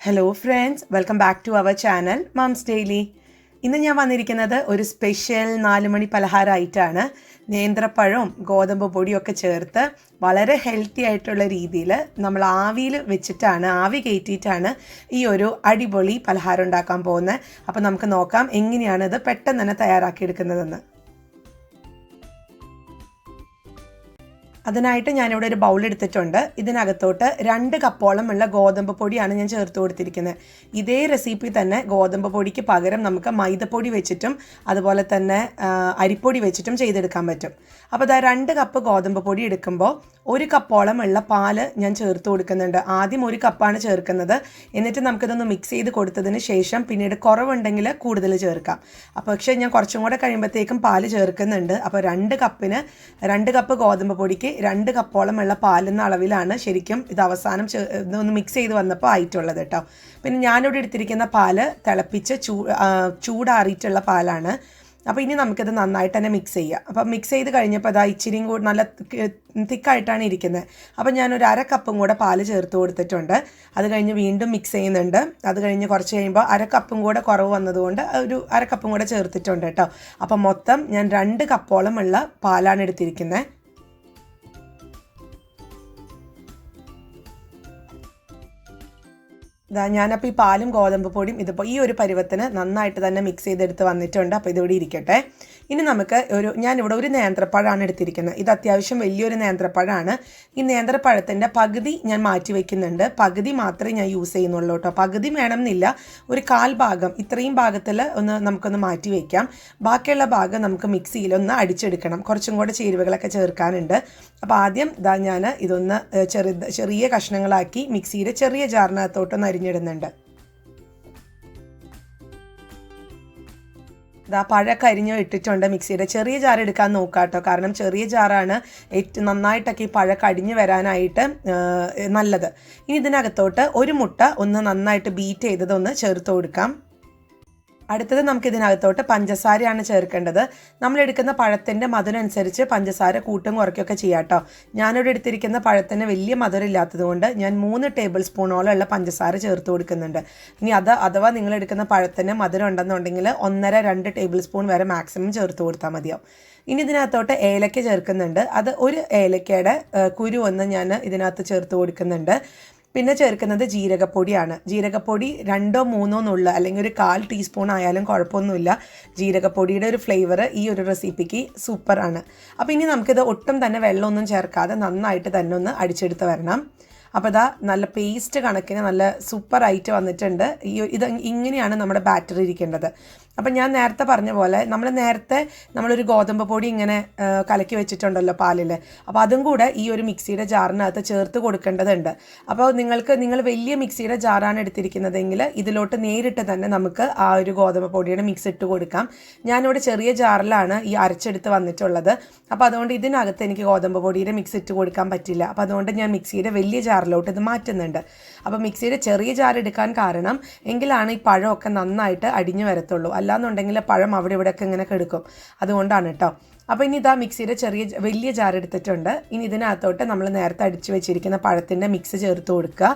Hello friends, welcome back to our channel Moms Daily. ഇന്ന് ഞാൻ വന്നിരിക്കുന്നത് ഒരു സ്പെഷ്യൽ 4 മണി പലഹാരമായിട്ടാണ്. നേന്ത്രപ്പഴവും ഗോതമ്പ് പൊടിയൊക്കെ ചേർത്ത് വളരെ ഹെൽത്തി ആയിട്ടുള്ള രീതിയിൽ നമ്മൾ ആവി കയറ്റിയിട്ടാണ് ഈ ഒരു അടിപൊളി പലഹാരം ഉണ്ടാക്കാൻ പോകുന്നത്. അപ്പോൾ നമുക്ക് നോക്കാം എങ്ങനെയാണ് ഇത് പെട്ടെന്ന് തന്നെ തയ്യാറാക്കിയെടുക്കുന്നതെന്ന്. അതിനായിട്ട് ഞാനിവിടെ ഒരു ബൗൾ എടുത്തിട്ടുണ്ട്. ഇതിനകത്തോട്ട് 2 കപ്പോളം ഉള്ള ഗോതമ്പ് പൊടിയാണ് ഞാൻ ചേർത്ത് കൊടുത്തിരിക്കുന്നത്. ഇതേ റെസിപ്പി തന്നെ ഗോതമ്പ് പൊടിക്ക് പകരം നമുക്ക് മൈദപ്പൊടി വെച്ചിട്ടും അതുപോലെ തന്നെ അരിപ്പൊടി വെച്ചിട്ടും ചെയ്തെടുക്കാൻ പറ്റും. അപ്പോൾ ഇതാ 2 കപ്പ് ഗോതമ്പ് പൊടി എടുക്കുമ്പോൾ 1 കപ്പോളം ഉള്ള പാല് ഞാൻ ചേർത്ത് കൊടുക്കുന്നുണ്ട്. ആദ്യം 1 കപ്പാണ് ചേർക്കുന്നത്. എന്നിട്ട് നമുക്കിതൊന്ന് മിക്സ് ചെയ്ത് കൊടുത്തതിന് ശേഷം പിന്നീട് കുറവുണ്ടെങ്കിൽ കൂടുതൽ ചേർക്കാം. അപ്പോൾ പക്ഷേ ഞാൻ കുറച്ചും കൂടെ കഴിയുമ്പോഴത്തേക്കും പാല് ചേർക്കുന്നുണ്ട്. അപ്പോൾ 2 കപ്പിന് 2 കപ്പ് ഗോതമ്പ് പൊടിക്ക് 2 കപ്പോളം ഉള്ള പാലെന്ന അളവിലാണ് ശരിക്കും ഇത് അവസാനം ഒന്ന് മിക്സ് ചെയ്ത് വന്നപ്പോൾ ആയിട്ടുള്ളത് കേട്ടോ. പിന്നെ ഞാനിവിടെ എടുത്തിരിക്കുന്ന പാല് തിളപ്പിച്ച് ചൂടാറിയിട്ടുള്ള പാലാണ്. അപ്പോൾ ഇനി നമുക്കിത് നന്നായിട്ട് തന്നെ മിക്സ് ചെയ്യാം. അപ്പോൾ മിക്സ് ചെയ്ത് കഴിഞ്ഞപ്പോൾ അതാ ഇച്ചിരിയും കൂടി നല്ല തിക്കായിട്ടാണ് ഇരിക്കുന്നത്. അപ്പോൾ ഞാനൊരു 1/2 കപ്പും കൂടെ പാല് ചേർത്ത് കൊടുത്തിട്ടുണ്ട്. അത് കഴിഞ്ഞ് വീണ്ടും മിക്സ് ചെയ്യുന്നുണ്ട്. അത് കഴിഞ്ഞ് കുറച്ച് കഴിയുമ്പോൾ 1/2 കപ്പും കൂടെ കുറവ് വന്നതുകൊണ്ട് ഒരു 1/2 കപ്പും കൂടെ ചേർത്തിട്ടുണ്ട് കേട്ടോ. അപ്പോൾ മൊത്തം ഞാൻ 2 കപ്പോളം ഉള്ള പാലാണ് എടുത്തിരിക്കുന്നത്. ഞാനപ്പോൾ ഈ പാലും ഗോതമ്പ് പൊടിയും ഇതിപ്പോൾ ഈ ഒരു പരുവത്തിന് നന്നായിട്ട് തന്നെ മിക്സ് ചെയ്തെടുത്ത് വന്നിട്ടുണ്ട്. അപ്പോൾ ഇതിവിടെ ഇരിക്കട്ടെ. ഇനി നമുക്ക് ഞാനിവിടെ ഒരു നേന്ത്രപ്പഴമാണ് എടുത്തിരിക്കുന്നത്. ഇത് അത്യാവശ്യം വലിയൊരു നേന്ത്രപ്പഴമാണ്. ഈ നേന്ത്രപ്പഴത്തിൻ്റെ പകുതി ഞാൻ മാറ്റി വയ്ക്കുന്നുണ്ട്. പകുതി മാത്രമേ ഞാൻ യൂസ് ചെയ്യുന്നുള്ളൂ കേട്ടോ. പകുതി വേണമെന്നില്ല, ഒരു 1/4 ഭാഗം ഇത്രയും ഭാഗത്തിൽ നമുക്കൊന്ന് മാറ്റി വയ്ക്കാം. ബാക്കിയുള്ള ഭാഗം നമുക്ക് മിക്സിയിലൊന്ന് അടിച്ചെടുക്കണം. കുറച്ചും കൂടെ ചേരുവകളൊക്കെ ചേർക്കാനുണ്ട്. അപ്പോൾ ആദ്യം ഞാൻ ഇതൊന്ന് ചെറിയ കഷ്ണങ്ങളാക്കി മിക്സിയുടെ ചെറിയ ജാറിനകത്തോട്ടൊന്ന് അരിഞ്ഞിടുന്നുണ്ട്. പഴമൊക്കെ അരിഞ്ഞ് ഇട്ടിട്ടുണ്ട്. മിക്സിയുടെ ചെറിയ ജാർ എടുക്കാൻ നോക്കാം കേട്ടോ. കാരണം ചെറിയ ജാറാണ് ഏറ്റവും നന്നായിട്ടൊക്കെ ഈ പഴമൊക്കെ അടിഞ്ഞ് വരാനായിട്ട് നല്ലത്. ഇനി ഇതിനകത്തോട്ട് 1 മുട്ട ഒന്ന് നന്നായിട്ട് ബീറ്റ് ചെയ്തതൊന്ന് ചേർത്ത് കൊടുക്കാം. അടുത്തത് നമുക്ക് ഇതിനകത്തോട്ട് പഞ്ചസാരയാണ് ചേർക്കേണ്ടത്. നമ്മളെടുക്കുന്ന പഴത്തിൻ്റെ മധുരം അനുസരിച്ച് പഞ്ചസാര കൂട്ടും കുറയ്ക്കുകയൊക്കെ ചെയ്യാം കേട്ടോ. ഞാനിവിടെ എടുത്തിരിക്കുന്ന പഴത്തിന് വലിയ മധുരം ഇല്ലാത്തത് കൊണ്ട് ഞാൻ 3 ടേബിൾ സ്പൂണോളം ഉള്ള പഞ്ചസാര ചേർത്ത് കൊടുക്കുന്നുണ്ട്. ഇനി അഥവാ നിങ്ങളെടുക്കുന്ന പഴത്തിന് മധുരം ഉണ്ടെന്നുണ്ടെങ്കിൽ 1.5-2 ടേബിൾ സ്പൂൺ വരെ മാക്സിമം ചേർത്ത് കൊടുത്താൽ മതിയാവും. ഇനി ഇതിനകത്തോട്ട് ഏലക്ക ചേർക്കുന്നുണ്ട്. അത് ഒരു ഏലക്കയുടെ കുരു ഒന്ന് ഞാൻ ഇതിനകത്ത് ചേർത്ത് കൊടുക്കുന്നുണ്ട്. പിന്നെ ചേർക്കുന്നത് ജീരകപ്പൊടിയാണ്. ജീരകപ്പൊടി 2-3 നുള്ള അല്ലെങ്കിൽ ഒരു 1/4 ടീസ്പൂൺ ആയാലും കുഴപ്പമൊന്നുമില്ല. ജീരകപ്പൊടിയുടെ ഒരു ഫ്ലേവർ ഈ ഒരു റെസിപ്പിക്ക് സൂപ്പറാണ്. അപ്പോൾ ഇനി നമുക്കിത് ഒട്ടും തന്നെ വെള്ളമൊന്നും ചേർക്കാതെ നന്നായിട്ട് തന്നെ ഒന്ന് അടിച്ചെടുത്ത് വരണം. അപ്പോൾ നല്ല പേസ്റ്റ് കണക്കിന് നല്ല സൂപ്പറായിട്ട് വന്നിട്ടുണ്ട്. ഇങ്ങനെയാണ് നമ്മുടെ ബാറ്റർ ഇരിക്കേണ്ടത്. അപ്പം ഞാൻ നേരത്തെ പറഞ്ഞ പോലെ നമ്മളൊരു ഗോതമ്പ് പൊടി ഇങ്ങനെ കലക്കി വെച്ചിട്ടുണ്ടല്ലോ പാലിൽ. അപ്പോൾ അതും കൂടെ ഈ ഒരു മിക്സിയുടെ ജാറിനകത്ത് ചേർത്ത് കൊടുക്കേണ്ടതുണ്ട്. അപ്പോൾ നിങ്ങൾ വലിയ മിക്സിയുടെ ജാറാണ് എടുത്തിരിക്കുന്നതെങ്കിൽ ഇതിലോട്ട് നേരിട്ട് തന്നെ നമുക്ക് ആ ഒരു ഗോതമ്പ് പൊടിയുടെ മിക്സ് ഇട്ട് കൊടുക്കാം. ഞാനിവിടെ ചെറിയ ജാറിലാണ് ഈ അരച്ചെടുത്ത് വന്നിട്ടുള്ളത്. അപ്പോൾ അതുകൊണ്ട് ഇതിനകത്ത് എനിക്ക് ഗോതമ്പ് പൊടിയുടെ മിക്സ് ഇട്ട് കൊടുക്കാൻ പറ്റില്ല. അപ്പോൾ അതുകൊണ്ട് ഞാൻ മിക്സിയുടെ വലിയ ജാറിലോട്ട് ഇത് മാറ്റുന്നുണ്ട്. അപ്പോൾ മിക്സിയുടെ ചെറിയ ജാർ എടുക്കാൻ കാരണം എങ്കിലാണ് ഈ പഴമൊക്കെ നന്നായിട്ട് അടിഞ്ഞു വരത്തുള്ളൂ. അല്ലാന്നുണ്ടെങ്കിൽ പഴം അവിടെ ഇവിടെയൊക്കെ ഇങ്ങനെ കെടുക്കും. അതുകൊണ്ടാണ് കേട്ടോ. അപ്പോൾ ഇനി മിക്സിയുടെ വലിയ ജാർ എടുത്തിട്ടുണ്ട്. ഇനി ഇതിനകത്തോട്ട് നമ്മൾ നേരത്തെ അടിച്ചു വെച്ചിരിക്കുന്ന പഴത്തിൻ്റെ മിക്സ് ചേർത്ത് കൊടുക്കുക.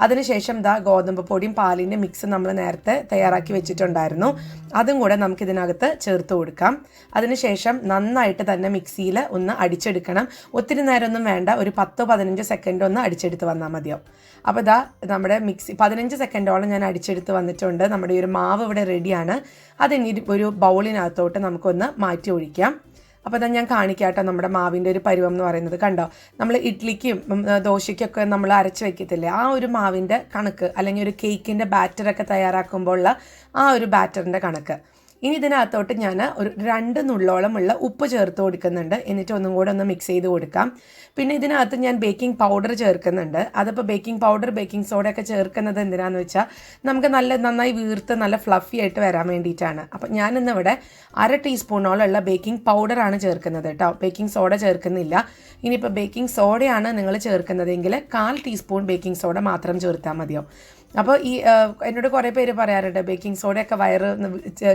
അതിനുശേഷം ഗോതമ്പ് പൊടിയും പാലിൻ്റെ മിക്സ് നമ്മൾ നേരത്തെ തയ്യാറാക്കി വെച്ചിട്ടുണ്ടായിരുന്നു. അതും കൂടെ നമുക്കിതിനകത്ത് ചേർത്ത് കൊടുക്കാം. അതിനുശേഷം നന്നായിട്ട് തന്നെ മിക്സിയിൽ ഒന്ന് അടിച്ചെടുക്കണം. ഒത്തിരി നേരമൊന്നും വേണ്ട, ഒരു 10-15 സെക്കൻഡ് ഒന്ന് അടിച്ചെടുത്ത് വന്നാൽ മതിയാവും. അപ്പോൾ നമ്മുടെ മിക്സി 15 സെക്കൻഡോളം ഞാൻ അടിച്ചെടുത്ത് വന്നിട്ടുണ്ട്. നമ്മുടെ ഈ ഒരു മാവ് ഇവിടെ റെഡിയാണ്. അതിനി ഒരു ബൗളിനകത്തോട്ട് നമുക്കൊന്ന് മാറ്റി ഒഴിക്കാം. അപ്പോൾ ഞാൻ കാണിക്കാം കേട്ടോ നമ്മുടെ മാവിൻ്റെ ഒരു പരുവം എന്ന് പറയുന്നത്. കണ്ടോ, നമ്മൾ ഇഡ്ലിക്കും ദോശയ്ക്കൊക്കെ നമ്മൾ അരച്ച് വയ്ക്കത്തില്ലേ, ആ ഒരു മാവിൻ്റെ കണക്ക്, അല്ലെങ്കിൽ ഒരു കേക്കിൻ്റെ ബാറ്ററൊക്കെ തയ്യാറാക്കുമ്പോൾ ഉള്ള ആ ഒരു ബാറ്ററിൻ്റെ കണക്ക്. ഇനി ഇതിനകത്തോട്ട് ഞാൻ ഒരു 2 നുള്ളോളമുള്ള ഉപ്പ് ചേർത്ത് കൊടുക്കുന്നുണ്ട്. എന്നിട്ട് ഒന്നും കൂടെ ഒന്ന് മിക്സ് ചെയ്ത് കൊടുക്കാം. പിന്നെ ഇതിനകത്ത് ഞാൻ ബേക്കിംഗ് പൗഡർ ചേർക്കുന്നുണ്ട്. അതിപ്പോൾ ബേക്കിംഗ് പൗഡർ ബേക്കിംഗ് സോഡ ഒക്കെ ചേർക്കുന്നത് എന്തിനാണെന്ന് വെച്ചാൽ നമുക്ക് നന്നായി വീർത്ത് നല്ല ഫ്ലഫി ആയിട്ട് വരാൻ വേണ്ടിയിട്ടാണ്. അപ്പോൾ ഞാനിന്നിവിടെ 1/2 ടീസ്പൂണോളമുള്ള ബേക്കിംഗ് പൗഡറാണ് ചേർക്കുന്നത് കേട്ടോ. ബേക്കിംഗ് സോഡ ചേർക്കുന്നില്ല. ഇനിയിപ്പോൾ ബേക്കിംഗ് സോഡയാണ് നിങ്ങൾ ചേർക്കുന്നതെങ്കിൽ 1/4 ടീസ്പൂൺ ബേക്കിംഗ് സോഡ മാത്രം ചേർത്താൽ മതിയാവും. അപ്പോൾ എന്നോട് കുറേ പേര് പറയാറുണ്ട് ബേക്കിംഗ് സോഡയൊക്കെ വയറ്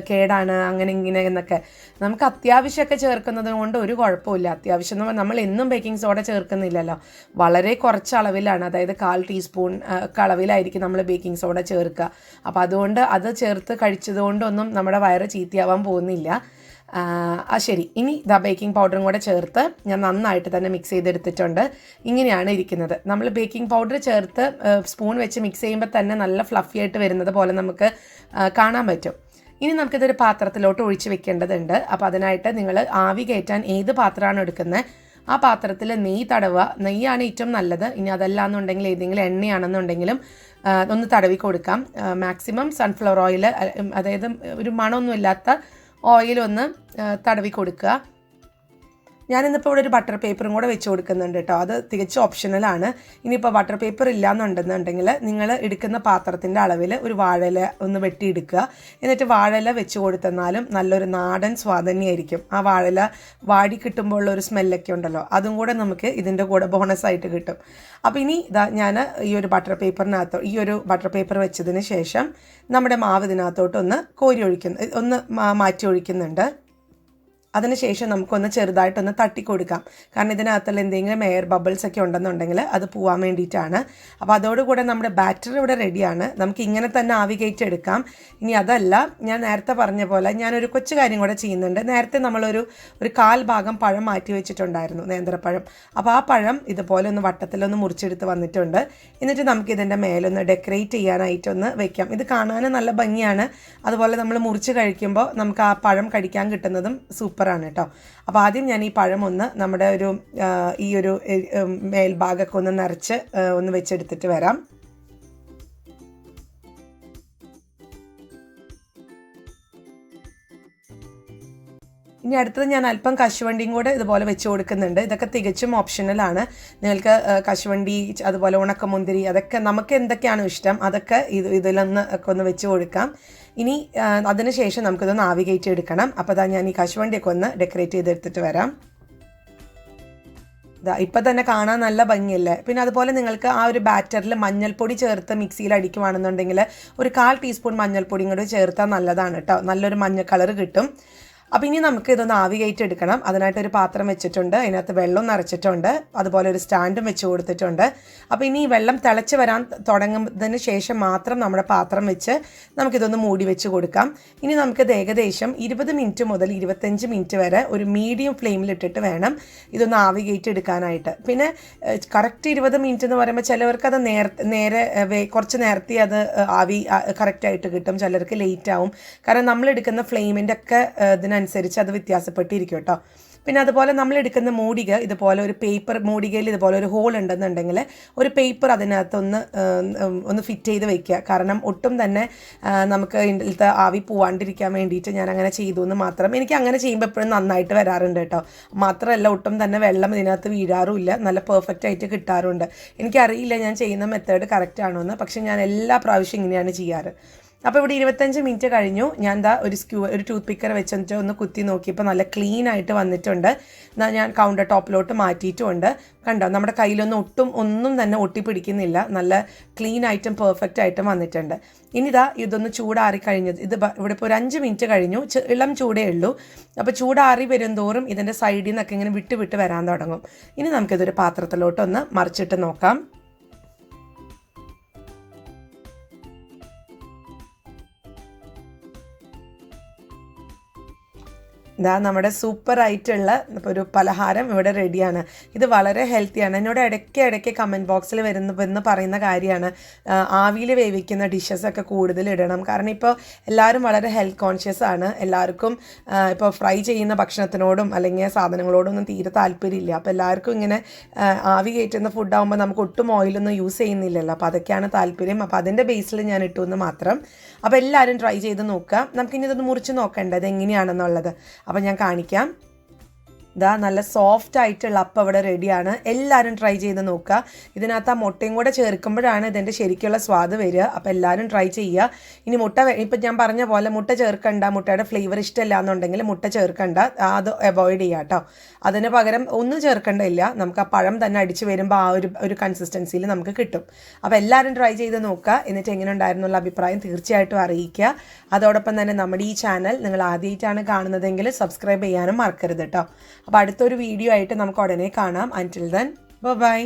കേടാണ് അങ്ങനെ ഇങ്ങനെ എന്നൊക്കെ. നമുക്ക് അത്യാവശ്യമൊക്കെ ചേർക്കുന്നത് കൊണ്ട് ഒരു കുഴപ്പമില്ല. അത്യാവശ്യം എന്ന് പറഞ്ഞാൽ നമ്മൾ എന്നും ബേക്കിംഗ് സോഡ ചേർക്കുന്നില്ലല്ലോ, വളരെ കുറച്ച് അളവിലാണ്, അതായത് 1/4 ടീസ്പൂൺ അളവിലായിരിക്കും നമ്മൾ ബേക്കിംഗ് സോഡ ചേർക്കുക. അപ്പോൾ അതുകൊണ്ട് അത് ചേർത്ത് കഴിച്ചതുകൊണ്ടൊന്നും നമ്മുടെ വയറ് ചീത്തയാവാൻ പോകുന്നില്ല. ശരി, ഇനി ബേക്കിംഗ് പൗഡറും കൂടെ ചേർത്ത് ഞാൻ നന്നായിട്ട് തന്നെ മിക്സ് ചെയ്തെടുത്തിട്ടുണ്ട്. ഇങ്ങനെയാണ് ഇരിക്കുന്നത്. നമ്മൾ ബേക്കിംഗ് പൗഡർ ചേർത്ത് സ്പൂൺ വെച്ച് മിക്സ് ചെയ്യുമ്പോൾ തന്നെ നല്ല ഫ്ലഫി ആയിട്ട് വരുന്നത് പോലെ നമുക്ക് കാണാൻ പറ്റും. ഇനി നമുക്കിതൊരു പാത്രത്തിലോട്ട് ഒഴിച്ച് വെക്കേണ്ടതുണ്ട്. അപ്പോൾ അതിനായിട്ട് നിങ്ങൾ ആവി കയറ്റാൻ ഏത് പാത്രമാണ് എടുക്കുന്നത് ആ പാത്രത്തിൽ നെയ്യ് തടവുക. നെയ്യാണ് ഏറ്റവും നല്ലത്. ഇനി അതല്ല എന്നുണ്ടെങ്കിൽ ഏതെങ്കിലും എണ്ണയാണെന്നുണ്ടെങ്കിലും ഒന്ന് തടവി കൊടുക്കാം. മാക്സിമം സൺഫ്ലവർ ഓയിൽ, അതായത് ഒരു മണമൊന്നുമില്ലാത്ത ഓയിലൊന്ന് തടവി കൊടുക്കുക. ഞാനിന്നിപ്പോൾ ഇവിടെ ഒരു ബട്ടർ പേപ്പറും കൂടെ വെച്ച് കൊടുക്കുന്നുണ്ട് കേട്ടോ. അത് തികച്ചും ഓപ്ഷണലാണ്. ഇനിയിപ്പോൾ ബട്ടർ പേപ്പർ ഇല്ലയെന്നുണ്ടെന്നുണ്ടെങ്കിൽ നിങ്ങൾ എടുക്കുന്ന പാത്രത്തിൻ്റെ അളവിൽ ഒരു വാഴയില ഒന്ന് വെട്ടിയെടുക്കുക. എന്നിട്ട് വാഴയില വെച്ച് കൊടുത്തെന്നാലും നല്ലൊരു നാടൻ സ്വാദന്യമായിരിക്കും. ആ വാഴയില വാടി കിട്ടുമ്പോൾ ഉള്ളൊരു സ്മെല്ലൊക്കെ ഉണ്ടല്ലോ, അതും കൂടെ നമുക്ക് ഇതിൻ്റെ കൂടെ ബോണസായിട്ട് കിട്ടും. അപ്പോൾ ഇനി ഞാൻ ഈ ഒരു ബട്ടർ പേപ്പർ വെച്ചതിന് ശേഷം നമ്മുടെ മാവ് ഇതിനകത്തോട്ടൊന്ന് ഒന്ന് മാറ്റി ഒഴിക്കുന്നുണ്ട്. അതിനുശേഷം നമുക്കൊന്ന് ചെറുതായിട്ടൊന്ന് തട്ടിക്കൊടുക്കാം. കാരണം ഇതിനകത്തുള്ള എന്തെങ്കിലും എയർ ബബിൾസ് ഒക്കെ ഉണ്ടെന്നുണ്ടെങ്കിൽ അത് പോകാൻ വേണ്ടിയിട്ടാണ്. അപ്പോൾ അതോടുകൂടെ നമ്മുടെ ബാറ്റർ ഇവിടെ റെഡിയാണ്. നമുക്ക് ഇങ്ങനെ തന്നെ ആവി കയറ്റി എടുക്കാം. ഇനി അതല്ല, ഞാൻ നേരത്തെ പറഞ്ഞ പോലെ ഞാനൊരു കൊച്ചു കാര്യം കൂടെ ചെയ്യുന്നുണ്ട്. നേരത്തെ നമ്മളൊരു 1/4 ഭാഗം പഴം മാറ്റി വെച്ചിട്ടുണ്ടായിരുന്നു, നേന്ത്രപ്പഴം. അപ്പോൾ ആ പഴം ഇതുപോലെ ഒന്ന് വട്ടത്തിലൊന്ന് മുറിച്ചെടുത്ത് വന്നിട്ടുണ്ട്. എന്നിട്ട് നമുക്കിതിൻ്റെ മേലൊന്ന് ഡെക്കറേറ്റ് ചെയ്യാനായിട്ടൊന്ന് വെക്കാം. ഇത് കാണാൻ നല്ല ഭംഗിയാണ്. അതുപോലെ നമ്മൾ മുറിച്ച് കഴിക്കുമ്പോൾ നമുക്ക് ആ പഴം കടിക്കാൻ കിട്ടുന്നതും സൂപ്പറാണ് കേട്ടോ. അപ്പോൾ ആദ്യം ഞാൻ ഈ പഴം ഒന്ന് നമ്മുടെ ഈ ഒരു മേൽഭാഗമൊക്കെ ഒന്ന് നിറച്ച് ഒന്ന് വെച്ചെടുത്തിട്ട് വരാം. ഇനി അടുത്തത് ഞാൻ അല്പം കശുവണ്ടിയും കൂടെ ഇതുപോലെ വെച്ച് കൊടുക്കുന്നുണ്ട്. ഇതൊക്കെ തികച്ചും ഓപ്ഷണലാണ്. നിങ്ങൾക്ക് കശുവണ്ടി, അതുപോലെ ഉണക്കമുന്തിരി, അതൊക്കെ നമുക്ക് എന്തൊക്കെയാണോ ഇഷ്ടം അതൊക്കെ ഇതിലൊന്ന് ഒക്കെ ഒന്ന് വെച്ച് കൊടുക്കാം. ഇനി അതിന് ശേഷം നമുക്കിതൊന്ന് ആവി കയറ്റി എടുക്കണം. അപ്പോൾ ഞാൻ ഈ കശുവണ്ടിയൊക്കെ ഒന്ന് ഡെക്കറേറ്റ് ചെയ്തെടുത്തിട്ട് വരാം. ഇപ്പം തന്നെ കാണാൻ നല്ല ഭംഗിയല്ലേ. പിന്നെ അതുപോലെ നിങ്ങൾക്ക് ആ ഒരു ബാറ്ററിൽ മഞ്ഞൾപ്പൊടി ചേർത്ത് മിക്സിയിൽ അടിക്കുവാണെന്നുണ്ടെങ്കിൽ ഒരു 1/4 ടീസ്പൂൺ മഞ്ഞൾപ്പൊടിയും കൂടി ചേർത്താൽ നല്ലതാണ് കേട്ടോ. നല്ലൊരു മഞ്ഞ കളർ കിട്ടും. അപ്പോൾ ഇനി നമുക്ക് ഇതൊന്ന് ആവി കയറ്റി എടുക്കണം. അതിനായിട്ടൊരു പാത്രം വെച്ചിട്ടുണ്ട്, അതിനകത്ത് വെള്ളം നിറച്ചിട്ടുണ്ട്, അതുപോലെ ഒരു സ്റ്റാൻഡും വെച്ച് കൊടുത്തിട്ടുണ്ട്. അപ്പോൾ ഇനി ഈ വെള്ളം തിളച്ച് വരാൻ തുടങ്ങുന്നതിന് ശേഷം മാത്രം നമ്മുടെ പാത്രം വെച്ച് നമുക്കിതൊന്ന് മൂടി വെച്ച് കൊടുക്കാം. ഇനി നമുക്കിത് ഏകദേശം 20 മിനിറ്റ് മുതൽ 25 മിനിറ്റ് വരെ ഒരു മീഡിയം ഫ്ലെയിമിലിട്ടിട്ട് വേണം ഇതൊന്ന് ആവി കയറ്റി എടുക്കാനായിട്ട്. പിന്നെ കറക്റ്റ് 20 മിനിറ്റ് എന്ന് പറയുമ്പോൾ ചിലവർക്ക് അത് കുറച്ച് നേരത്തെ അത് ആവി കറക്റ്റായിട്ട് കിട്ടും, ചിലർക്ക് ലേറ്റ് ആവും. കാരണം നമ്മളെടുക്കുന്ന ഫ്ലെയിമിൻ്റെ ഒക്കെ അനുസരിച്ച് അത് വ്യത്യാസപ്പെട്ടിരിക്കും കേട്ടോ. പിന്നെ അതുപോലെ നമ്മൾ എടുക്കുന്ന മൂടിക ഇതുപോലെ ഒരു പേപ്പർ മൂടികയിൽ ഇതുപോലെ ഒരു ഹോൾ ഉണ്ടെന്നുണ്ടെങ്കിൽ ഒരു പേപ്പർ അതിനകത്തൊന്ന് ഫിറ്റ് ചെയ്ത് വെക്കുക. കാരണം ഒട്ടും തന്നെ നമുക്ക് ഇതിലത്തെ ആവി പോവാണ്ടിരിക്കാൻ വേണ്ടിയിട്ട് ഞാൻ അങ്ങനെ ചെയ്തു എന്ന് മാത്രം. എനിക്ക് അങ്ങനെ ചെയ്യുമ്പോൾ എപ്പോഴും നന്നായിട്ട് വരാറുണ്ട് കേട്ടോ. മാത്രമല്ല ഒട്ടും തന്നെ വെള്ളം ഇതിനകത്ത് വീഴാറുമില്ല, നല്ല പെർഫെക്റ്റ് ആയിട്ട് കിട്ടാറുണ്ട്. എനിക്കറിയില്ല ഞാൻ ചെയ്യുന്ന മെത്തേഡ് കറക്റ്റ് ആണോ എന്ന്, പക്ഷേ ഞാൻ എല്ലാ പ്രാവശ്യം ഇങ്ങനെയാണ് ചെയ്യാറ്. അപ്പോൾ ഇവിടെ 25 മിനിറ്റ് കഴിഞ്ഞു. ഞാൻ ഒരു ടൂത്ത് പിക്കർ വെച്ചിട്ട് ഒന്ന് കുത്തി നോക്കിയപ്പോൾ നല്ല ക്ലീൻ ആയിട്ട് വന്നിട്ടുണ്ട്. ഞാൻ കൗണ്ടർ ടോപ്പിലോട്ട് മാറ്റിയിട്ടുമുണ്ട്. കണ്ടോ, നമ്മുടെ കയ്യിലൊന്നും ഒന്നും തന്നെ ഒട്ടിപ്പിടിക്കുന്നില്ല. നല്ല ക്ലീൻ ആയിട്ടും പെർഫെക്റ്റ് ആയിട്ടും വന്നിട്ടുണ്ട്. ഇതൊന്ന് ചൂടാറി കഴിഞ്ഞത് ഇവിടെ ഇപ്പോൾ ഒരു 5 മിനിറ്റ് കഴിഞ്ഞു. ഇളം ചൂടേ ഉള്ളൂ. അപ്പോൾ ചൂടാറി വരും തോറും ഇതിൻ്റെ സൈഡിൽ നിന്നൊക്കെ ഇങ്ങനെ വിട്ട് വരാൻ തുടങ്ങും. ഇനി നമുക്കിതൊരു പാത്രത്തിലോട്ടൊന്ന് മറിച്ചിട്ട് നോക്കാം. നമ്മുടെ സൂപ്പറായിട്ടുള്ള ഒരു പലഹാരം ഇവിടെ റെഡിയാണ്. ഇത് വളരെ ഹെൽത്തിയാണ്. എന്നോട് ഇടയ്ക്ക് കമൻറ്റ് ബോക്സിൽ വന്ന് പറയുന്ന കാര്യമാണ് ആവിയിൽ വേവിക്കുന്ന ഡിഷസൊക്കെ കൂടുതൽ ഇടണം. കാരണം ഇപ്പോൾ എല്ലാവരും വളരെ ഹെൽത്ത് കോൺഷ്യസ് ആണ്. എല്ലാവർക്കും ഇപ്പോൾ ഫ്രൈ ചെയ്യുന്ന ഭക്ഷണത്തിനോടും അല്ലെങ്കിൽ സാധനങ്ങളോടും ഒന്നും തീരെ താല്പര്യമില്ല. അപ്പോൾ എല്ലാവർക്കും ഇങ്ങനെ ആവി കയറ്റുന്ന ഫുഡാകുമ്പോൾ നമുക്ക് ഒട്ടും ഓയിലൊന്നും യൂസ് ചെയ്യുന്നില്ലല്ലോ. അപ്പോൾ അതൊക്കെയാണ് താല്പര്യം. അപ്പോൾ അതിൻ്റെ ബേസിൽ ഞാൻ ഇട്ടു എന്ന് മാത്രം. അപ്പോൾ എല്ലാവരും ട്രൈ ചെയ്ത് നോക്കുക. നമുക്കിനി ഇതൊന്ന് മുറിച്ച് നോക്കേണ്ടത് എങ്ങനെയാണെന്നുള്ളത്. അപ്പോൾ ഞാൻ കാണിക്കാം. ഇതാ നല്ല സോഫ്റ്റ് ആയിട്ടുള്ള അപ്പം ഇവിടെ റെഡിയാണ്. എല്ലാവരും ട്രൈ ചെയ്ത് നോക്കുക. ഇതിനകത്ത് ആ മുട്ടയും കൂടെ ചേർക്കുമ്പോഴാണ് ഇതിൻ്റെ ശരിക്കുള്ള സ്വാദ് വരിക. അപ്പോൾ എല്ലാവരും ട്രൈ ചെയ്യുക. ഇനി ഇപ്പം ഞാൻ പറഞ്ഞ പോലെ മുട്ട ചേർക്കണ്ട, മുട്ടയുടെ ഫ്ലേവർ ഇഷ്ടമില്ല എന്നുണ്ടെങ്കിൽ മുട്ട ചേർക്കണ്ട, അത് അവോയ്ഡ് ചെയ്യുക കേട്ടോ. അതിന് പകരം ഒന്നും ചേർക്കേണ്ടതില്ല, നമുക്ക് ആ പഴം തന്നെ അടിച്ച് വരുമ്പോൾ ആ ഒരു കൺസിസ്റ്റൻസിയിൽ നമുക്ക് കിട്ടും. അപ്പോൾ എല്ലാവരും ട്രൈ ചെയ്ത് നോക്കുക. എന്നിട്ട് എങ്ങനെ ഉണ്ടായിരുന്നുള്ള അഭിപ്രായം തീർച്ചയായിട്ടും അറിയിക്കുക. അതോടൊപ്പം തന്നെ നമ്മുടെ ഈ ചാനൽ നിങ്ങൾ ആദ്യമായിട്ടാണ് കാണുന്നതെങ്കിൽ സബ്സ്ക്രൈബ് ചെയ്യാനും മറക്കരുത് കേട്ടോ. അപ്പോൾ അടുത്തൊരു വീഡിയോ ആയിട്ട് നമുക്ക് ഉടനെ കാണാം. അൻറ്റിൽ ദെൻ ബൈ.